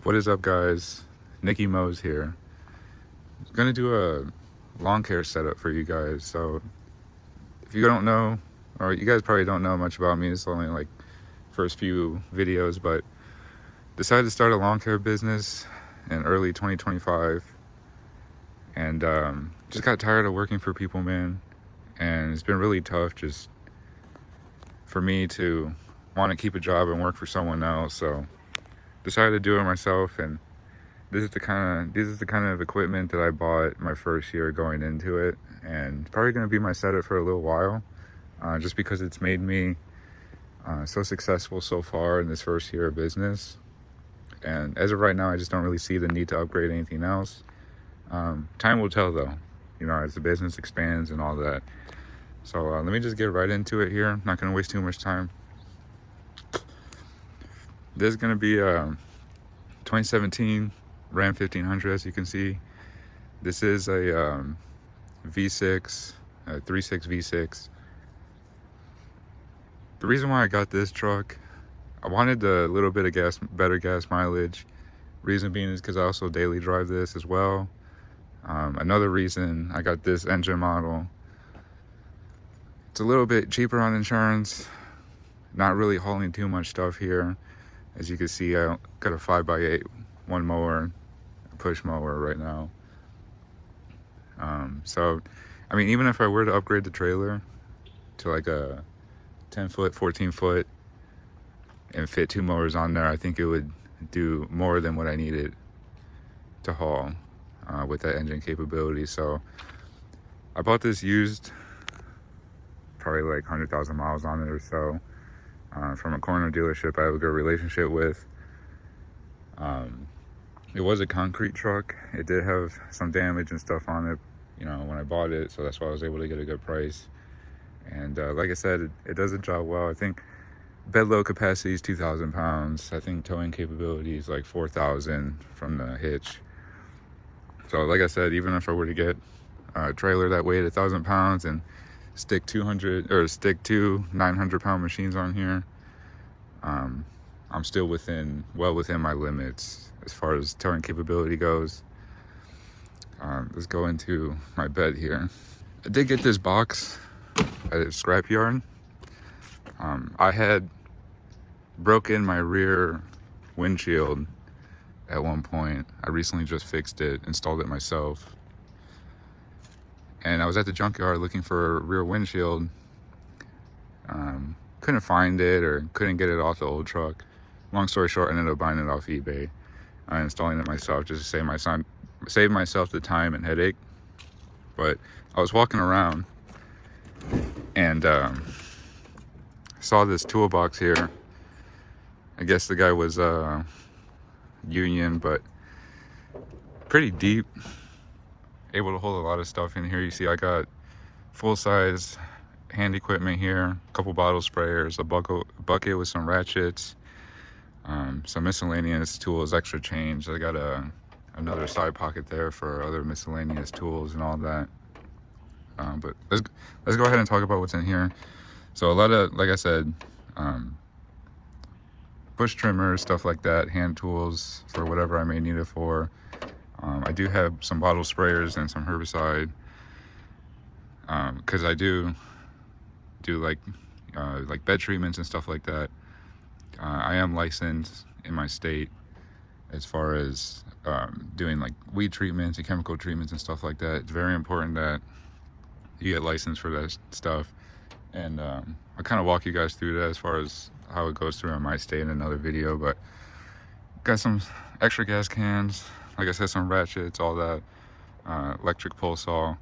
What is up, guys? Nicky Mose here. I'm gonna do a lawn care setup for you guys. So if you don't know, or you guys probably don't know much about me, it's only like first few videos, but decided to start a lawn care business in early 2025, and just got tired of working for people, man. And it's been really tough just for me to want to keep a job and work for someone else. So decided to do it myself, and this is the kind of equipment that I bought my first year going into it, and it's probably going to be my setup for a little while, just because it's made me so successful so far in this first year of business. And as of right now, I just don't really see the need to upgrade anything else. Time will tell, though, as the business expands and all that. So let me just get right into it here. I'm not going to waste too much time. This is going to be 2017 Ram 1500, as you can see. This is a V6, 3.6 V6. The reason why I got this truck, I wanted a little bit of better gas mileage. Reason being is because I also daily drive this as well. Another reason I got this engine model, it's a little bit cheaper on insurance, not really hauling too much stuff here. As you can see, I got a 5x8 one mower, a push mower right now. So I mean, even if I were to upgrade the trailer to like a 10-foot, 14-foot and fit two mowers on there, I think it would do more than what I needed to haul with that engine capability. So I bought this used, probably like 100,000 miles on it or so, from a corner dealership I have a good relationship with. It was a concrete truck. It did have some damage and stuff on it, when I bought it, so that's why I was able to get a good price. And like I said, it does the job well. I think bed load capacity is 2,000 pounds. I think towing capability is like 4,000 from the hitch. So like I said, even if I were to get a trailer that weighed 1,000 pounds and stick two 900-pound machines on here, I'm still well within my limits as far as towing capability goes. Let's go into my bed here. I did get this box at a scrapyard. I had broken my rear windshield at one point. I recently just fixed it, installed it myself. And I was at the junkyard looking for a rear windshield. Couldn't find it, or couldn't get it off the old truck. Long story short, I ended up buying it off eBay, installing it myself just to save myself the time and headache. But I was walking around and saw this toolbox here. I guess the guy was union, but pretty deep, able to hold a lot of stuff in here. You see I got full-size hand equipment here, a couple bottle sprayers, a bucket with some ratchets, some miscellaneous tools, extra change. I got another side pocket there for other miscellaneous tools and all that. But let's go ahead and talk about what's in here. So a lot of, like I said, bush trimmers, stuff like that, hand tools for whatever I may need it for. I do have some bottle sprayers and some herbicide, because I do like bed treatments and stuff like that. I am licensed in my state as far as doing like weed treatments and chemical treatments and stuff like that. It's very important that you get licensed for that stuff, and I'll kind of walk you guys through that as far as how it goes through in my state in another video. But got some extra gas cans, like I said, some ratchets, all that, electric pole saw,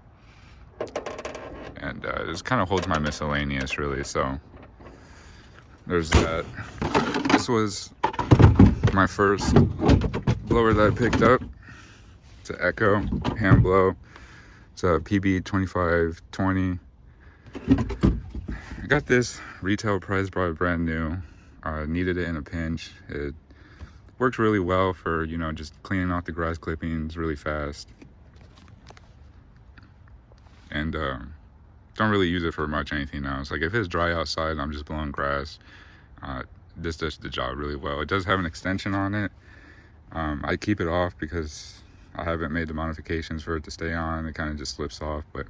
and this kind of holds my miscellaneous really. So there's that. This was my first blower that I picked up. It's an Echo hand blow. It's a PB 2520. I got this retail price, bought it brand new. Needed it in a pinch. It works really well for, just cleaning off the grass clippings really fast. And don't really use it for much anything else. Like if it's dry outside and I'm just blowing grass, this does the job really well. It does have an extension on it, I keep it off because I haven't made the modifications for it to stay on. It kind of just slips off, but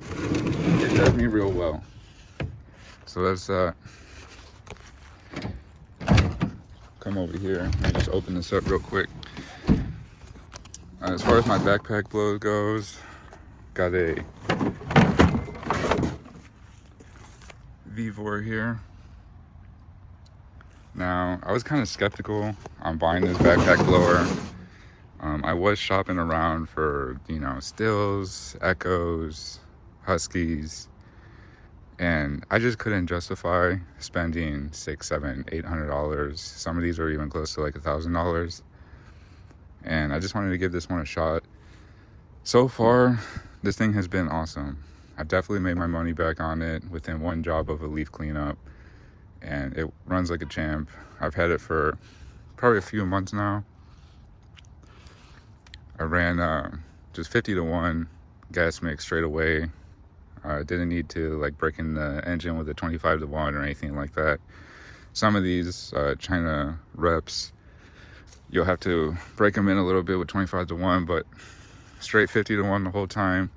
it does me real well. So let's come over here and just open this up real quick. As far as my backpack blow goes, got a Vivor here. Now, I was kind of skeptical on buying this backpack blower. I was shopping around for, Stills, Echoes, Huskies, and I just couldn't justify spending $600, $700, $800. Some of these are even close to like $1,000. And I just wanted to give this one a shot. So far, this thing has been awesome. I've definitely made my money back on it within one job of a leaf cleanup, and it runs like a champ. I've had it for probably a few months now. I ran just 50 to 1 gas mix straight away. Didn't need to like break in the engine with a 25 to 1 or anything like that. Some of these China reps, you'll have to break them in a little bit with 25 to 1, but straight 50 to 1 the whole time.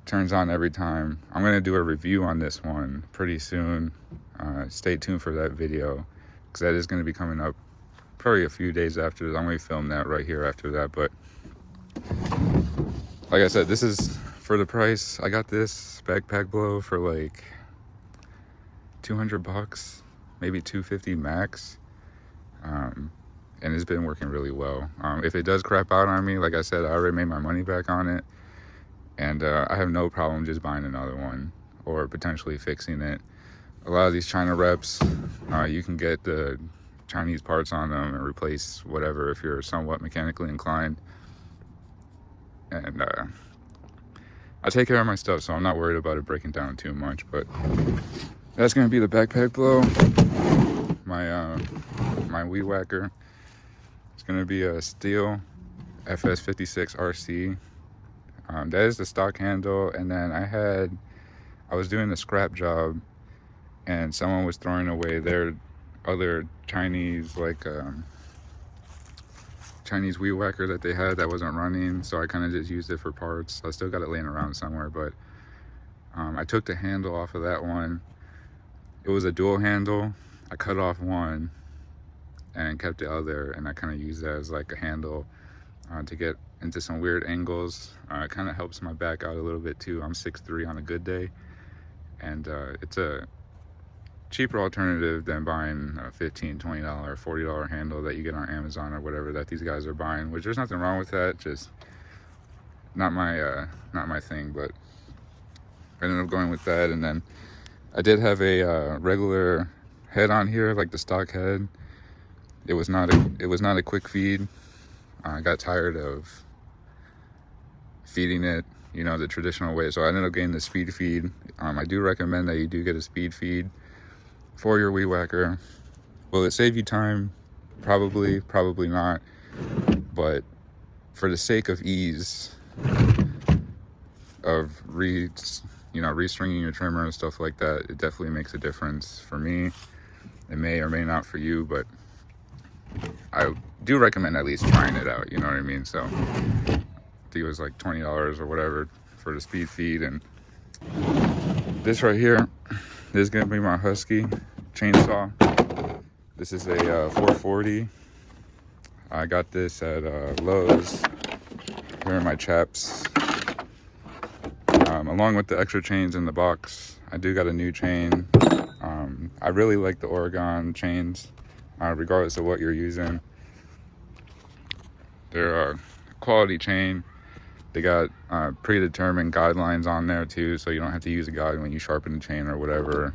Turns on every time. I'm going to do a review on this one pretty soon. Stay tuned for that video, because that is going to be coming up probably a few days after this. I'm going to film that right here after that. But like I said, this is for the price. I got this backpack blow for like $200, maybe $250 max. And it's been working really well. If it does crap out on me, like I said, I already made my money back on it, and I have no problem just buying another one or potentially fixing it. A lot of these China reps, you can get the Chinese parts on them and replace whatever if you're somewhat mechanically inclined. And I take care of my stuff, so I'm not worried about it breaking down too much. But that's gonna be the backpack blow. My weed whacker. It's gonna be a steel FS56 RC. That is the stock handle. And then I was doing a scrap job, and someone was throwing away their other Chinese Chinese weed whacker that they had that wasn't running, so I kind of just used it for parts. I still got it laying around somewhere, but I took the handle off of that one. It was a dual handle. I cut off one and kept the other, and I kind of used that as like a handle to get into some weird angles. It kind of helps my back out a little bit too. I'm 6'3" on a good day, and it's a cheaper alternative than buying a $15, $20, $40 handle that you get on Amazon or whatever that these guys are buying, which there's nothing wrong with that, just not my thing. But I ended up going with that. And then I did have a regular head on here, like the stock head. It was not a quick feed. I got tired of feeding it, the traditional way, so I ended up getting the speed feed. I do recommend that you do get a speed feed for your weed whacker. Will it save you time? Probably not. But for the sake of ease of restringing your trimmer and stuff like that, it definitely makes a difference for me. It may or may not for you, but I do recommend at least trying it out, you know what I mean? So I think it was like $20 or whatever for the speed feed. And this right here, this is gonna be my Husky chainsaw. This is a 440. I got this at Lowe's. Here are my chaps. Along with the extra chains in the box, I do got a new chain. I really like the Oregon chains, regardless of what you're using. They're a quality chain. They got predetermined guidelines on there too, so you don't have to use a guide when you sharpen the chain or whatever.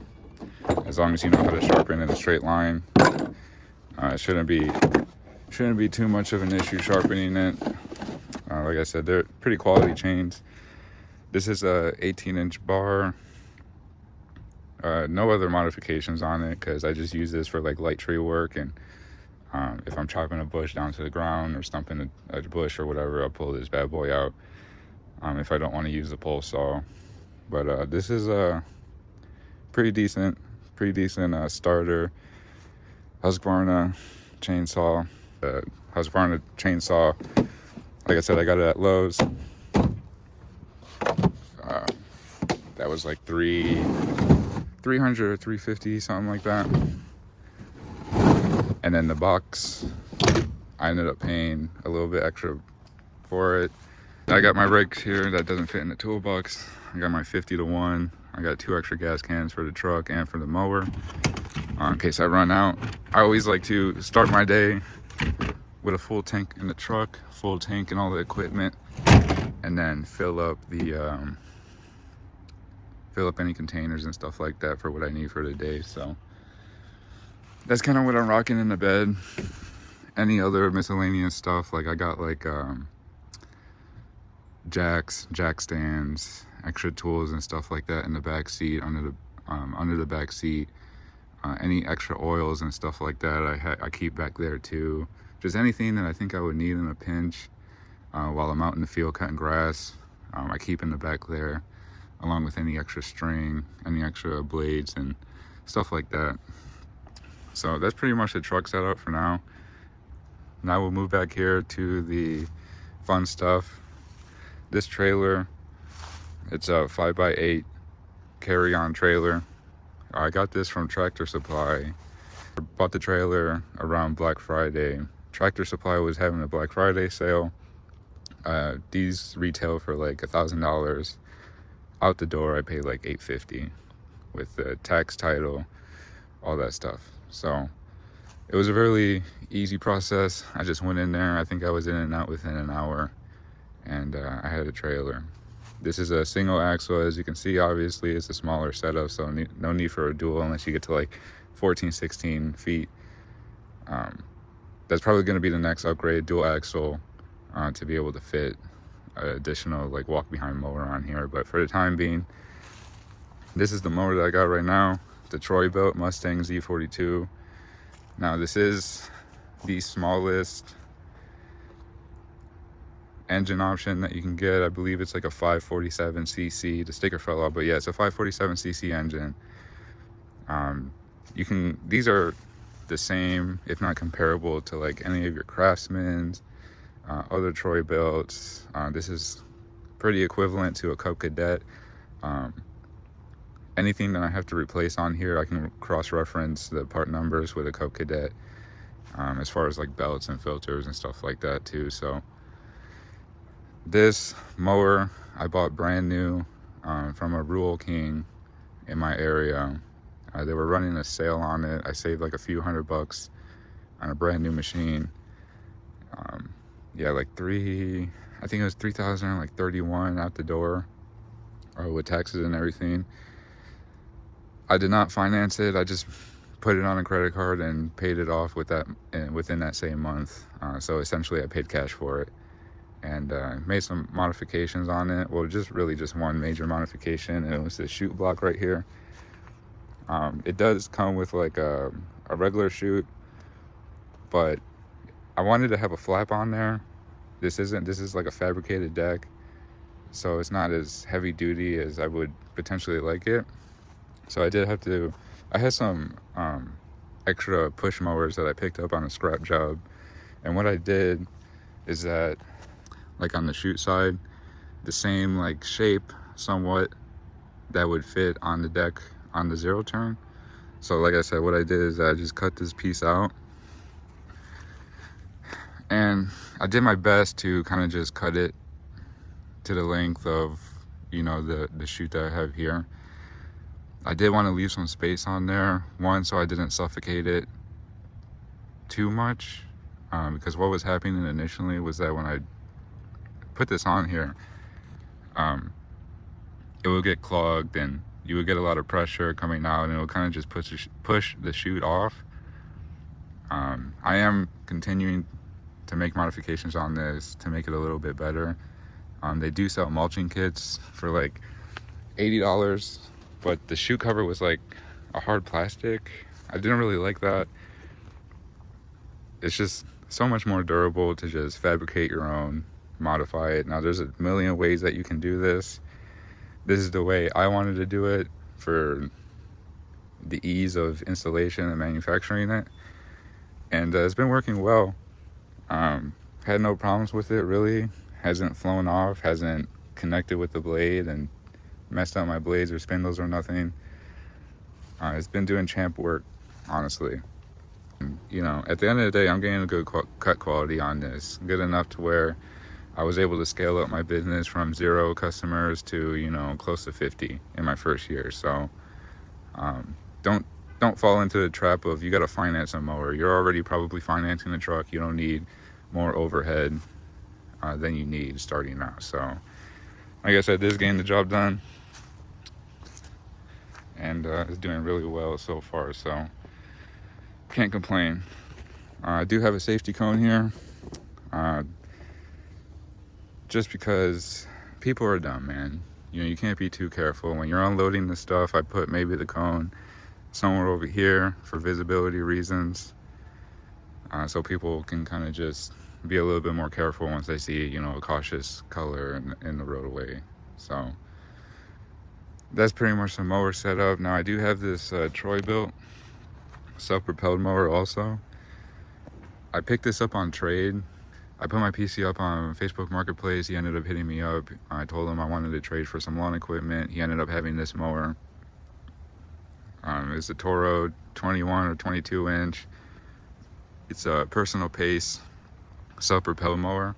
As long as you know how to sharpen in a straight line, it shouldn't be too much of an issue sharpening it. Like I said, they're pretty quality chains. This is a 18-inch bar. No other modifications on it, because I just use this for like light tree work, and if I'm chopping a bush down to the ground or stumping a bush or whatever, I'll pull this bad boy out if I don't want to use the pole saw. But this is a pretty decent starter Husqvarna chainsaw. Husqvarna chainsaw. Like I said, I got it at Lowe's. That was like 300 or 350, something like that. And then the box, I ended up paying a little bit extra for it. I got my rake here that doesn't fit in the toolbox. I got my 50-to-1. I got 2 extra gas cans for the truck and for the mower, in case I run out. I always like to start my day with a full tank in the truck, full tank and all the equipment, and then fill up any containers and stuff like that for what I need for the day. So that's kind of what I'm rocking in the bed. Any other miscellaneous stuff, like I got like jack stands, extra tools and stuff like that in the back seat, under the back seat. Any extra oils and stuff like that I keep back there too. Just anything that I think I would need in a pinch while I'm out in the field cutting grass, I keep in the back there, along with any extra string, any extra blades and stuff like that. So that's pretty much the truck setup for now. Now we'll move back here to the fun stuff. This trailer, it's a 5x8 carry-on trailer. I got this from Tractor Supply. I bought the trailer around Black Friday. Tractor Supply was having a Black Friday sale. These retail for like $1,000. Out the door I paid like $850 with the tax, title, all that stuff. So it was a really easy process. I just went in there. I think I was in and out within an hour, and I had a trailer. This is a single axle. As you can see, obviously it's a smaller setup, so no need for a dual unless you get to like 14-16 feet. That's probably going to be the next upgrade, dual axle, to be able to fit additional like walk behind mower on here. But for the time being, this is the mower that I got right now, the Troy built Mustang Z42. Now this is the smallest engine option that you can get. I believe it's like a 547cc. The sticker fell off, but yeah, it's a 547cc engine. These are the same, if not comparable to like any of your Craftsman's, other Troy belts. This is pretty equivalent to a Cub Cadet. Anything that I have to replace on here, I can cross-reference the part numbers with a Cub Cadet, as far as like belts and filters and stuff like that too. So this mower I bought brand new from a Rural King in my area. They were running a sale on it. I saved like a few $100 on a brand new machine. Yeah, like I think it was 3,031 out the door, with taxes and everything. I did not finance it. I just put it on a credit card and paid it off within that same month. So essentially I paid cash for it, and made some modifications on it. Well, just one major modification, and it was the chute block right here. It does come with like a regular chute, but I wanted to have a flap on there. This is like a fabricated deck, so it's not as heavy duty as I would potentially like it. So I had some extra push mowers that I picked up on a scrap job, and what I did is that, like on the chute side, the same like shape somewhat that would fit on the deck on the zero turn. So like I said, what I did is I just cut this piece out, and I did my best to kind of just cut it to the length of, the chute that I have here. I did want to leave some space on there, one, so I didn't suffocate it too much, because what was happening initially was that when I put this on here, it would get clogged and you would get a lot of pressure coming out, and it would kind of just push the chute off. I am continuing to make modifications on this to make it a little bit better. They do sell mulching kits for like $80, but the chute cover was like a hard plastic. I didn't really like that. It's just so much more durable to just fabricate your own, modify it. Now there's a million ways that you can do this. This is the way I wanted to do it for the ease of installation and manufacturing it, and it's been working well. Had no problems with it really. Hasn't flown off, hasn't connected with the blade and messed up my blades or spindles or nothing. It's been doing champ work, honestly. You know, at the end of the day, I'm getting a good cut quality on this. Good enough to where I was able to scale up my business from 0 customers to, you know, close to 50 in my first year. So don't fall into the trap of you got to finance a mower. You're already probably financing the truck. You don't need more overhead than you need starting out. So like I said, this is getting the job done, and it's doing really well so far. So can't complain. I do have a safety cone here, just because people are dumb, man. You know, you can't be too careful. When you're unloading the stuff, I put maybe the cone somewhere over here for visibility reasons, so people can kind of just be a little bit more careful once they see, you know, a cautious color in the roadway. So that's pretty much the mower setup. Now I do have this Troy built self-propelled mower also. I picked this up on trade. I put my PC up on Facebook Marketplace. He ended up hitting me up. I told him I wanted to trade for some lawn equipment. He ended up having this mower. It's a Toro 21 or 22 inch. It's a personal pace self-propelled mower.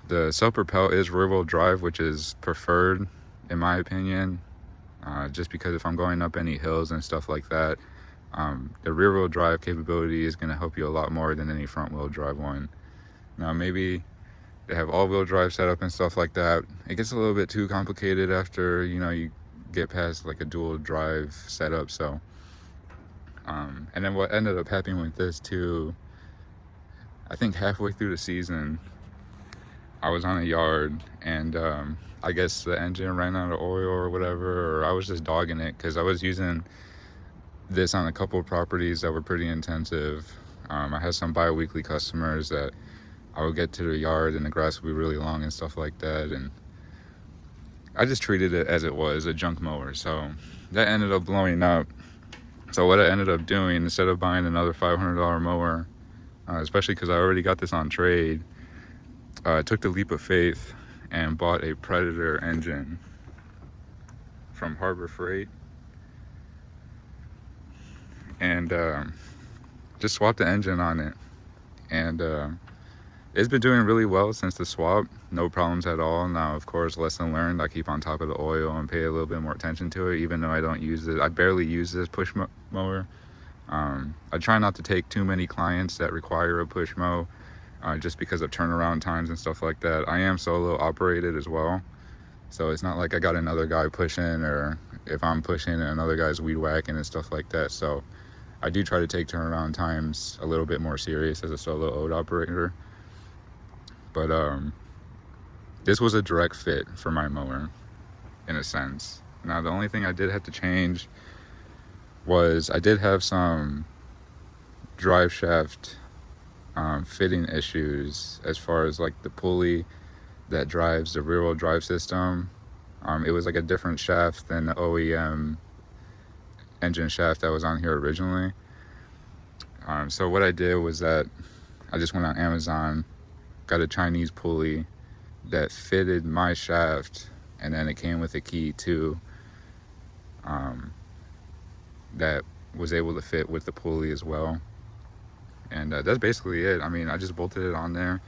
The self-propel is rear-wheel drive, which is preferred in my opinion, just because if I'm going up any hills and stuff like that, the rear-wheel drive capability is going to help you a lot more than any front-wheel drive one. Now maybe they have all-wheel drive setup and stuff like that. It gets a little bit too complicated after, you know, you get past like a dual drive setup. So and then what ended up happening with this too, I think halfway through the season I was on a yard, and I guess the engine ran out of oil or whatever, or I was just dogging it because I was using this on a couple of properties that were pretty intensive. I had some bi-weekly customers that I would get to the yard and the grass would be really long and stuff like that, and I just treated it as it was, a junk mower. So that ended up blowing up. So what I ended up doing, instead of buying another $500 mower, especially because I already got this on trade, I took the leap of faith and bought a Predator engine from Harbor Freight, and just swapped the engine on it, and it's been doing really well since the swap. No problems at all. Now, of course, lesson learned, I keep on top of the oil and pay a little bit more attention to it, even though I don't use it. I barely use this push mower. I try not to take too many clients that require a push mow, just because of turnaround times and stuff like that. I am solo operated as well, so it's not like I got another guy pushing, or if I'm pushing and another guy's weed whacking and stuff like that. So I do try to take turnaround times a little bit more serious as a solo ode operator. But this was a direct fit for my mower in a sense. Now the only thing I did have to change was I did have some drive shaft fitting issues as far as like the pulley that drives the rear wheel drive system. It was like a different shaft than the OEM engine shaft that was on here originally. So what I did was that I just went on Amazon, got a Chinese pulley that fitted my shaft, and then it came with a key too, that was able to fit with the pulley as well. And that's basically it. I mean, I just bolted it on there,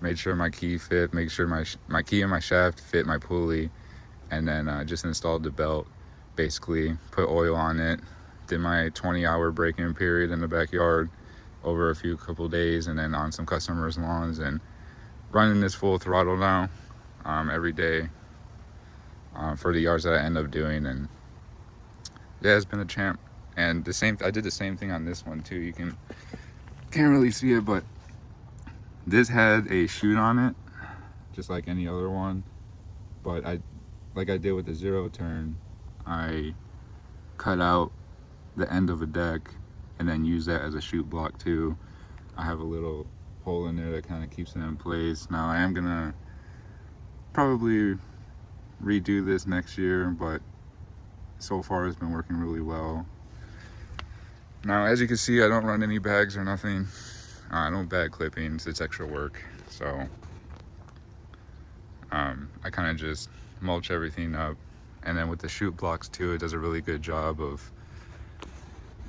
made sure my key fit, make sure my key and my shaft fit my pulley, and then just installed the belt, basically put oil on it, did my 20-hour break-in period in the backyard over a couple days, and then on some customers' lawns, and running this full throttle now every day for the yards that I end up doing. And yeah, it's been a champ. And I did the same thing on this one too. You can't really see it, but this had a chute on it just like any other one, but like I did with the zero turn, I cut out the end of a deck and then use that as a chute block too. I have a little hole in there that kind of keeps it in place. Now I am gonna probably redo this next year, but so far it's been working really well. Now as you can see, I don't run any bags or nothing. I don't bag clippings, it's extra work. So I kind of just mulch everything up. And then with the chute blocks too, it does a really good job of,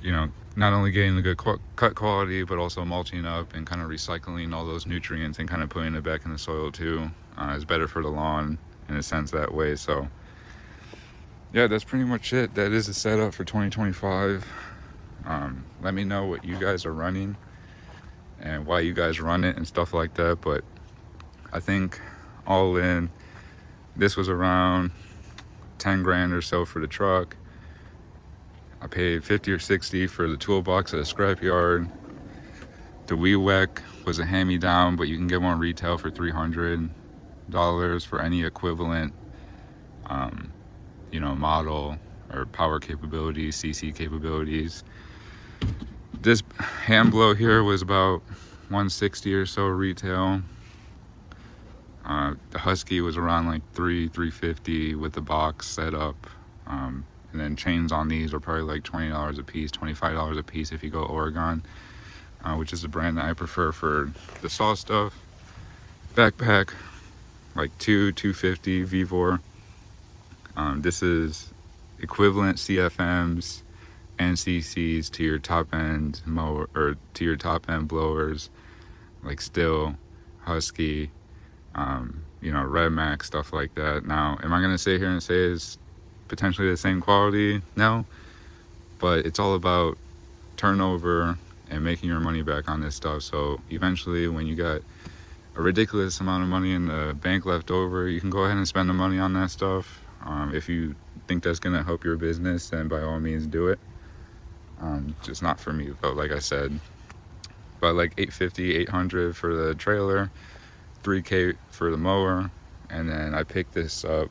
you know, not only getting the good cut quality, but also mulching up and kind of recycling all those nutrients and kind of putting it back in the soil too. It's better for the lawn in a sense that way. So yeah, that's pretty much it. That is the setup for 2025. Let me know what you guys are running and why you guys run it and stuff like that. But I think all in, this was around 10 grand or so for the truck. I paid 50 or 60 for the toolbox at a scrapyard. The weed whack was a hand-me-down, but you can get one retail for $300 for any equivalent, you know, model or power capabilities, CC capabilities. This hand blow here was about 160 or so retail. The Husky was around like $350 with the box set up. And then chains on these are probably like $20 a piece, $25 a piece if you go Oregon, which is the brand that I prefer for the saw stuff. Backpack, like $250 Vivor. This is equivalent CFMs and CCs to your top end mower or to your top end blowers, like Stihl, Husky, you know, Red Max, stuff like that. Now, am I gonna sit here and say it's potentially the same quality? No, but it's all about turnover and making your money back on this stuff. So eventually, when you got a ridiculous amount of money in the bank left over, you can go ahead and spend the money on that stuff. If you think that's gonna help your business, then by all means do it. Just not for me though, like I said. But like $850, $800 for the trailer, $3K for the mower, and then I picked this up,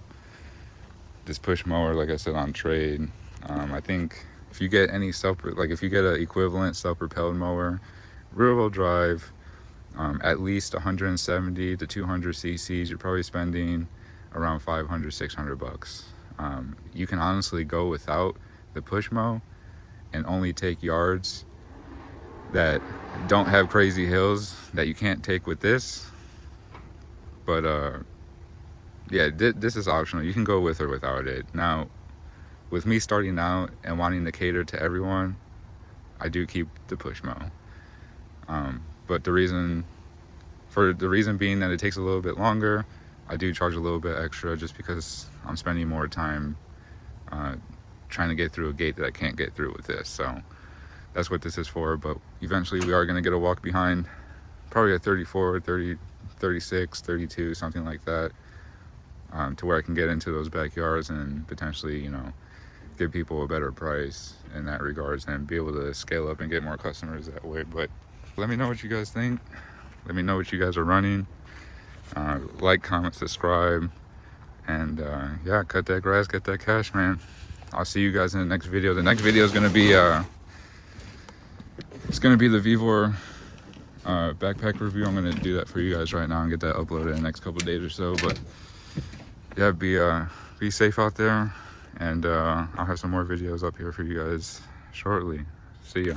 this push mower, like I said, on trade. I think if you get any if you get an equivalent self-propelled mower, rear-wheel drive, at least 170 to 200 cc's, you're probably spending around $500, $600. You can honestly go without the push mow and only take yards that don't have crazy hills that you can't take with this. But yeah, this is optional. You can go with or without it. Now, with me starting out and wanting to cater to everyone, I do keep the push mow. But the reason being that it takes a little bit longer, I do charge a little bit extra just because I'm spending more time trying to get through a gate that I can't get through with this. So that's what this is for. But eventually we are going to get a walk behind, probably at 34, 30, 36, 32, something like that, to where I can get into those backyards and potentially, you know, give people a better price in that regards and be able to scale up and get more customers that way. But let me know what you guys think. Let me know what you guys are running. Like, comment, subscribe, and yeah, cut that grass, get that cash, man. I'll see you guys in the next video. The next video is going to be it's going to be the Vivor backpack review. I'm going to do that for you guys right now and get that uploaded in the next couple of days or so. But yeah, be safe out there, and I'll have some more videos up here for you guys shortly. See ya.